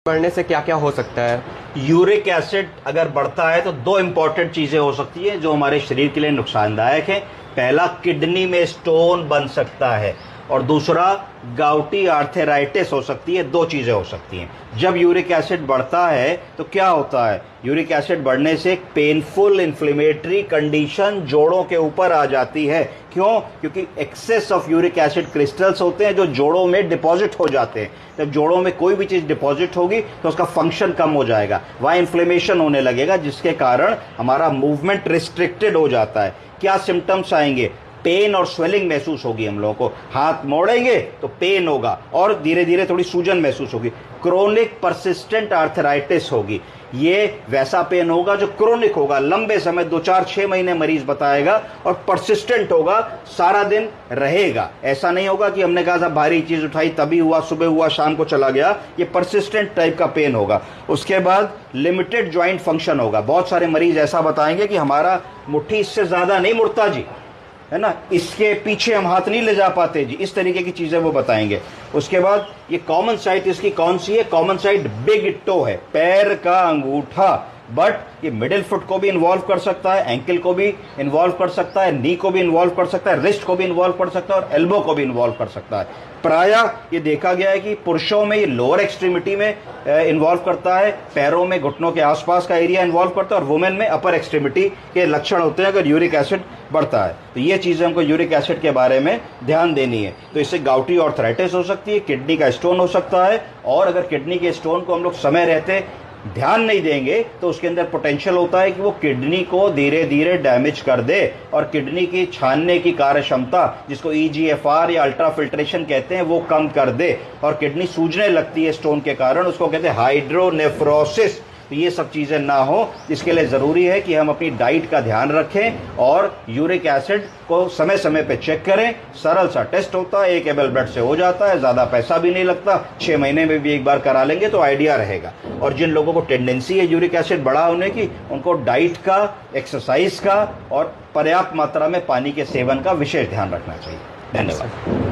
बढ़ने से क्या क्या हो सकता है? यूरिक एसिड अगर बढ़ता है तो दो इंपॉर्टेंट चीजें हो सकती है जो हमारे शरीर के लिए नुकसानदायक है। पहला, किडनी में स्टोन बन सकता है और दूसरा, गाउटी आर्थराइटिस हो सकती है। दो चीजें हो सकती हैं। जब यूरिक एसिड बढ़ता है तो क्या होता है, यूरिक एसिड बढ़ने से एक पेनफुल इन्फ्लेमेटरी कंडीशन जोड़ों के ऊपर आ जाती है। क्यों? क्योंकि excess of uric acid crystals होते हैं जो जोड़ों में डिपॉजिट हो जाते हैं। जब जोड़ों में कोई भी चीज डिपॉजिट होगी तो उसका फंक्शन कम हो जाएगा, वहां इन्फ्लेमेशन होने लगेगा, जिसके कारण हमारा मूवमेंट रिस्ट्रिक्टेड हो जाता है। क्या सिम्टम्स आएंगे? पेन और स्वेलिंग महसूस होगी हम लोगों को। हाथ मोड़ेंगे तो पेन होगा और धीरे धीरे थोड़ी सूजन महसूस होगी। क्रोनिक परसिस्टेंट आर्थराइटिस होगी। ये वैसा पेन होगा जो क्रोनिक होगा, लंबे समय 2-4-6 महीने मरीज बताएगा और परसिस्टेंट होगा, सारा दिन रहेगा। ऐसा नहीं होगा कि हमने कहा था भारी चीज उठाई तभी हुआ, सुबह हुआ, शाम को चला गया। ये परसिस्टेंट टाइप का पेन होगा। उसके बाद लिमिटेड ज्वाइंट फंक्शन होगा। बहुत सारे मरीज ऐसा बताएंगे कि हमारा मुट्ठी इससे ज्यादा नहीं मुड़ता जी, है ना, इसके पीछे हम हाथ नहीं ले जा पाते जी, इस तरीके की चीजें वो बताएंगे। उसके बाद ये कॉमन साइट इसकी कौन सी है? कॉमन साइट बिग टो है, पैर का अंगूठा। बट ये मिडिल फुट को भी इन्वॉल्व कर सकता है, एंकल को भी इन्वॉल्व कर सकता है, नी को भी इन्वॉल्व कर सकता है, रिस्ट को भी इन्वॉल्व कर सकता है और एल्बो को भी इन्वॉल्व कर सकता है। प्रायः ये देखा गया है कि पुरुषों में ये लोअर एक्सट्रीमिटी में इन्वॉल्व करता है, पैरों में घुटनों के आसपास का एरिया इन्वॉल्व करता है, और वुमेन में अपर एक्सट्रीमिटी के लक्षण होते हैं अगर यूरिक एसिड बढ़ता है। तो ये चीजें हमको यूरिक एसिड के बारे में ध्यान देनी है। तो इससे गाउटी आर्थराइटिस हो सकती है, किडनी का स्टोन हो सकता है, और अगर किडनी के स्टोन को हम लोग समय रहते ध्यान नहीं देंगे तो उसके अंदर पोटेंशियल होता है कि वो किडनी को धीरे धीरे डैमेज कर दे और किडनी की छानने की कार्य क्षमता, जिसको ईजीएफआर या अल्ट्रा फिल्ट्रेशन कहते हैं, वो कम कर दे और किडनी सूजने लगती है स्टोन के कारण। उसको कहते हैं हाइड्रोनेफ्रोसिस। तो ये सब चीजें ना हो, इसके लिए जरूरी है कि हम अपनी डाइट का ध्यान रखें और यूरिक एसिड को समय समय पे चेक करें। सरल सा टेस्ट होता है, 1 ml ब्लड से हो जाता है, ज्यादा पैसा भी नहीं लगता, 6 महीने में भी एक बार करा लेंगे तो आइडिया रहेगा। और जिन लोगों को टेंडेंसी है यूरिक एसिड बढ़ा होने की, उनको डाइट का, एक्सरसाइज का और पर्याप्त मात्रा में पानी के सेवन का विशेष ध्यान रखना चाहिए। धन्यवाद।